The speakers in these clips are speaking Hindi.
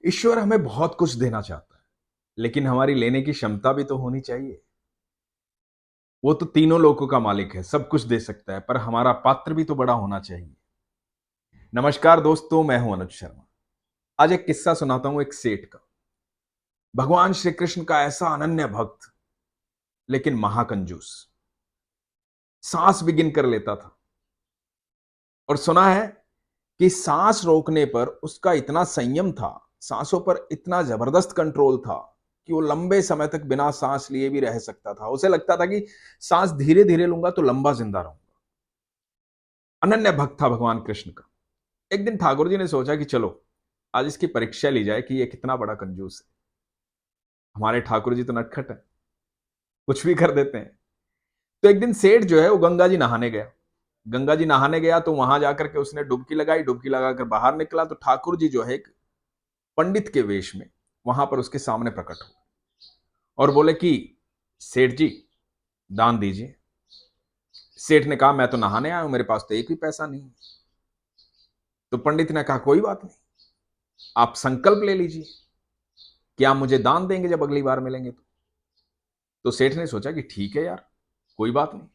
ईश्वर हमें बहुत कुछ देना चाहता है, लेकिन हमारी लेने की क्षमता भी तो होनी चाहिए। वो तो तीनों लोकों का मालिक है, सब कुछ दे सकता है, पर हमारा पात्र भी तो बड़ा होना चाहिए। नमस्कार दोस्तों, मैं हूं अनुज शर्मा। आज एक किस्सा सुनाता हूं एक सेठ का। भगवान श्री कृष्ण का ऐसा अनन्य भक्त, लेकिन महाकंजूस। सांस भी गिन कर लेता था। और सुना है कि सांस रोकने पर उसका इतना संयम था, सांसों पर इतना जबरदस्त कंट्रोल था कि वो लंबे समय तक बिना सांस लिए भी रह सकता था। उसे लगता था कि सांस धीरे धीरे लूंगा तो लंबा जिंदा रहूंगा। अनन्य भक्त था भगवान कृष्ण का। एक दिन ठाकुर जी ने सोचा कि चलो आज इसकी परीक्षा ली जाए कि ये कितना बड़ा कंजूस है। हमारे ठाकुर जी तो नटखट है, कुछ भी कर देते हैं। तो एक दिन सेठ जो है वो गंगा जी नहाने गया। गंगा जी नहाने गया तो वहां जाकर के उसने डुबकी लगाई। डुबकी लगाकर बाहर निकला तो ठाकुर जी जो है एक पंडित के वेश में वहां पर उसके सामने प्रकट हुए और बोले कि सेठ जी, दान दीजिए। सेठ ने कहा, मैं तो नहाने आया हूं, मेरे पास तो एक भी पैसा नहीं है। तो पंडित ने कहा, कोई बात नहीं, आप संकल्प ले लीजिए कि आप मुझे दान देंगे जब अगली बार मिलेंगे तो सेठ ने सोचा कि ठीक है यार, कोई बात नहीं,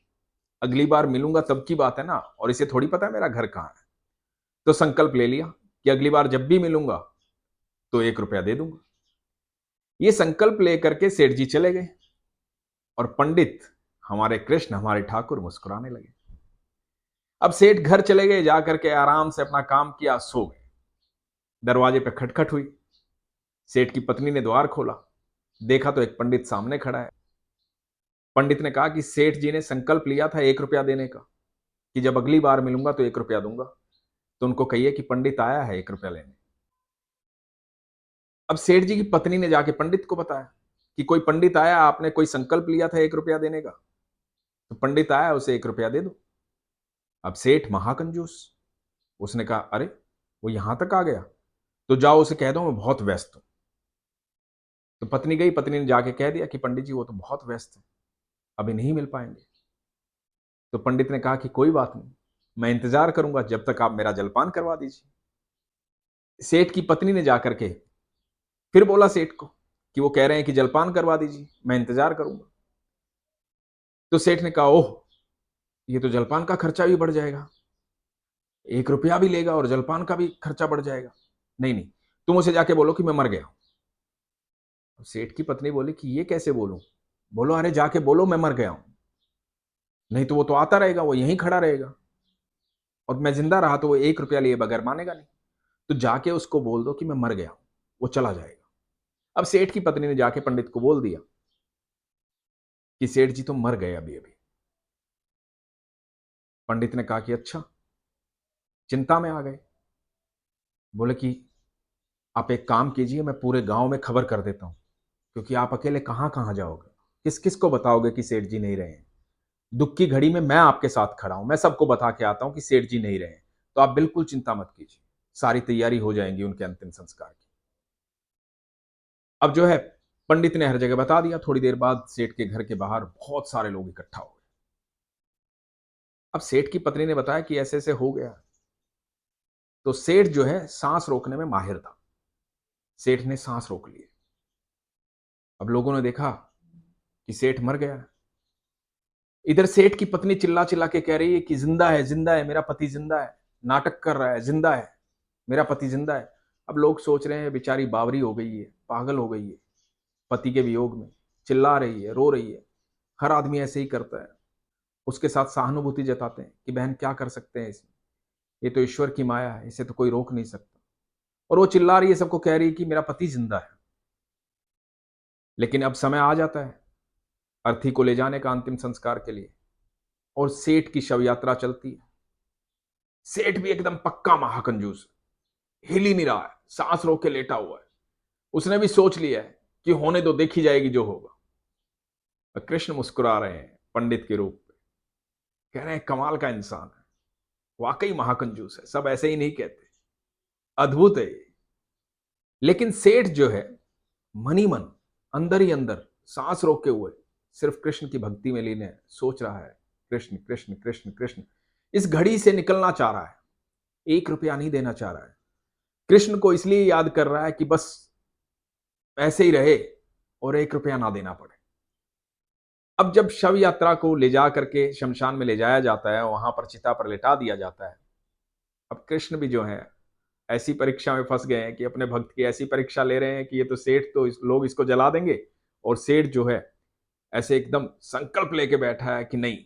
अगली बार मिलूंगा तब की बात है ना, और इसे थोड़ी पता है मेरा घर कहां है। तो संकल्प ले लिया कि अगली बार जब भी मिलूंगा तो 1 रुपया दे दूंगा। ये संकल्प लेकर के सेठ जी चले गए और पंडित, हमारे कृष्ण, हमारे ठाकुर मुस्कुराने लगे। अब सेठ घर चले गए, जाकर के आराम से अपना काम किया, सो गए। दरवाजे पे खटखट हुई। सेठ की पत्नी ने द्वार खोला, देखा तो एक पंडित सामने खड़ा है। पंडित ने कहा कि सेठ जी ने संकल्प लिया था 1 रुपया देने का, कि जब अगली बार मिलूंगा तो 1 रुपया दूंगा। तो उनको कहिए कि पंडित आया है 1 रुपया लेने। अब सेठ जी की पत्नी ने जाके पंडित को बताया कि कोई पंडित आया, आपने कोई संकल्प लिया था 1 रुपया देने का, तो पंडित आया, उसे 1 रुपया दे दो। अब सेठ महाकंजूस, उसने कहा, अरे वो यहां तक आ गया, तो जाओ उसे कह दो मैं बहुत व्यस्त हूं। तो पत्नी गई, पत्नी ने जाके कह दिया कि पंडित जी वो तो बहुत व्यस्त है, अभी नहीं मिल पाएंगे। तो पंडित ने कहा कि कोई बात नहीं, मैं इंतजार करूंगा जब तक आप मेरा जलपान करवा दीजिए। सेठ की पत्नी ने जाकर के फिर बोला सेठ को कि वो कह रहे हैं कि जलपान करवा दीजिए, मैं इंतजार करूंगा। तो सेठ ने कहा, ओह, ये तो जलपान का खर्चा भी बढ़ जाएगा, 1 रुपया भी लेगा और जलपान का भी खर्चा बढ़ जाएगा। नहीं नहीं, तुम उसे जाके बोलो कि मैं मर गया हूं। सेठ की पत्नी बोली कि ये कैसे बोलूं? बोलो, अरे जाके बोलो मैं मर गया हूं, नहीं तो वो तो आता रहेगा, वो यहीं खड़ा रहेगा, और मैं जिंदा रहा तो वो 1 रुपया लिए बगैर मानेगा नहीं। तो जाके उसको बोल दो कि मैं मर गया हूं, वो चला जाएगा। अब सेठ की पत्नी ने जाके पंडित को बोल दिया कि सेठ जी तो मर गए अभी अभी। पंडित ने कहा कि अच्छा, चिंता में आ गए। बोले कि आप एक काम कीजिए, मैं पूरे गांव में खबर कर देता हूं, क्योंकि आप अकेले कहां कहां जाओगे, किस किस को बताओगे कि सेठ जी नहीं रहे हैं। दुख की घड़ी में मैं आपके साथ खड़ा हूं, मैं सबको बता के आता हूं कि सेठ जी नहीं रहे हैं। तो आप बिल्कुल चिंता मत कीजिए, सारी तैयारी हो जाएंगी उनके अंतिम संस्कार की। अब जो है, पंडित ने हर जगह बता दिया। थोड़ी देर बाद सेठ के घर के बाहर बहुत सारे लोग इकट्ठा हो गए। अब सेठ की पत्नी ने बताया कि ऐसे ऐसे हो गया। तो सेठ जो है सांस रोकने में माहिर था। सेठ ने सांस रोक ली। अब लोगों ने देखा कि सेठ मर गया है। इधर सेठ की पत्नी चिल्ला चिल्ला के कह रही है कि जिंदा है, मेरा पति जिंदा है, नाटक कर रहा है, जिंदा है, मेरा पति जिंदा है। अब लोग सोच रहे हैं बेचारी बावरी हो गई है, पागल हो गई है पति के वियोग में, चिल्ला रही है, रो रही है। हर आदमी ऐसे ही करता है, उसके साथ सहानुभूति जताते हैं कि बहन क्या कर सकते हैं इसमें, ये तो ईश्वर की माया है, इसे तो कोई रोक नहीं सकता। और वो चिल्ला रही है, सबको कह रही है कि मेरा पति जिंदा है। लेकिन अब समय आ जाता है अर्थी को ले जाने का अंतिम संस्कार के लिए, और सेठ की शव यात्रा चलती है। सेठ भी एकदम पक्का महाकंजूस, हिल ही नहीं रहा है, सांस रोक के लेटा हुआ है। उसने भी सोच लिया है कि होने दो, देखी जाएगी जो होगा। और कृष्ण मुस्कुरा रहे हैं पंडित के रूप में, कह रहे हैं कमाल का इंसान है, वाकई महाकंजूस है, सब ऐसे ही नहीं कहते, अद्भुत है ये। लेकिन सेठ जो है मन ही मन, अंदर ही अंदर, सांस रोके हुए सिर्फ कृष्ण की भक्ति में लीन है, सोच रहा है कृष्ण कृष्ण कृष्ण कृष्ण। इस घड़ी से निकलना चाह रहा है, 1 रुपया नहीं देना चाह रहा है। कृष्ण को इसलिए याद कर रहा है कि बस ऐसे ही रहे और 1 रुपया ना देना पड़े। अब जब शव यात्रा को ले जा करके शमशान में ले जाया जाता है, वहां पर चिता पर लिटा दिया जाता है। अब कृष्ण भी जो है ऐसी परीक्षा में फंस गए हैं कि अपने भक्त की ऐसी परीक्षा ले रहे हैं कि ये तो सेठ, तो लोग इसको जला देंगे, और सेठ जो है ऐसे एकदम संकल्प लेके बैठा है कि नहीं,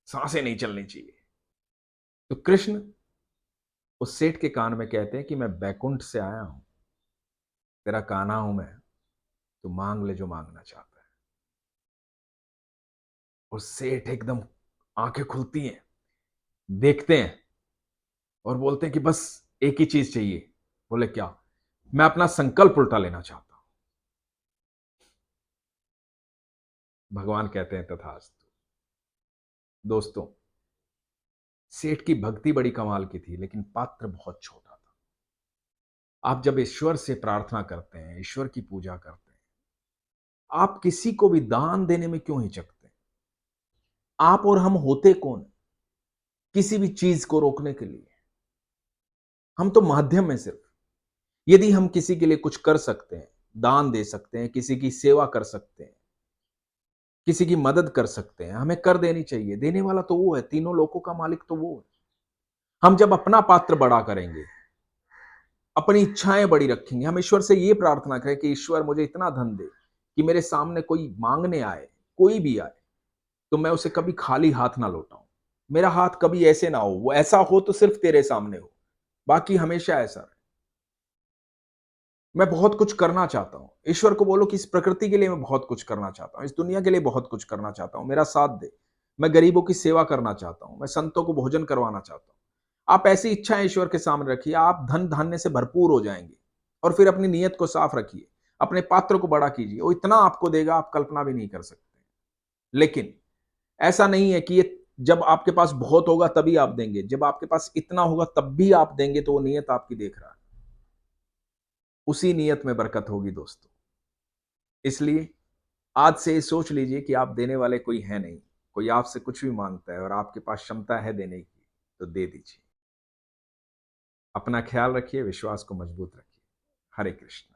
सांसें नहीं चलनी चाहिए। तो कृष्ण उस सेठ के कान में कहते हैं कि मैं बैकुंठ से आया हूं, तेरा कान्हा हूं मैं, तू मांग ले जो मांगना चाहता है। और सेठ एकदम आंखें खुलती हैं, देखते हैं और बोलते हैं कि बस एक ही चीज चाहिए। बोले क्या? मैं अपना संकल्प उल्टा लेना चाहता हूं। भगवान कहते हैं तथास्तु। दोस्तों, सेठ की भक्ति बड़ी कमाल की थी, लेकिन पात्र बहुत छोटा था। आप जब ईश्वर से प्रार्थना करते हैं, ईश्वर की पूजा करते हैं, आप किसी को भी दान देने में क्यों हिचकते हैं? आप और हम होते कौन हैं? किसी भी चीज को रोकने के लिए हम तो माध्यम हैं सिर्फ। यदि हम किसी के लिए कुछ कर सकते हैं, दान दे सकते हैं, किसी की सेवा कर सकते हैं, किसी की मदद कर सकते हैं, हमें कर देनी चाहिए। देने वाला तो वो है, तीनों लोकों का मालिक तो वो है। हम जब अपना पात्र बड़ा करेंगे, अपनी इच्छाएं बड़ी रखेंगे, हम ईश्वर से ये प्रार्थना करें कि ईश्वर मुझे इतना धन दे कि मेरे सामने कोई मांगने आए, कोई भी आए, तो मैं उसे कभी खाली हाथ ना लौटाऊं। मेरा हाथ कभी ऐसे ना हो, वो ऐसा हो तो सिर्फ तेरे सामने हो, बाकी हमेशा ऐसा रहे। मैं बहुत कुछ करना चाहता हूं। ईश्वर को बोलो कि इस प्रकृति के लिए मैं बहुत कुछ करना चाहता हूं, इस दुनिया के लिए बहुत कुछ करना चाहता हूं, मेरा साथ दे। मैं गरीबों की सेवा करना चाहता हूं, मैं संतों को भोजन करवाना चाहता हूं। आप ऐसी इच्छाएं ईश्वर के सामने रखिए, आप धन धान्य से भरपूर हो जाएंगे। और फिर अपनी नीयत को साफ रखिए, अपने पात्र को बड़ा कीजिए, वो इतना आपको देगा आप कल्पना भी नहीं कर सकते। लेकिन ऐसा नहीं है कि ये जब आपके पास बहुत होगा तभी आप देंगे, जब आपके पास इतना होगा तब भी आप देंगे, तो वो नीयत आपकी देख रहा है। उसी नीयत में बरकत होगी दोस्तों। इसलिए आज से ये सोच लीजिए कि आप देने वाले कोई है नहीं। कोई आपसे कुछ भी मांगता है और आपके पास क्षमता है देने की, तो दे दीजिए। अपना ख्याल रखिए, विश्वास को मजबूत रखिए। हरे कृष्ण।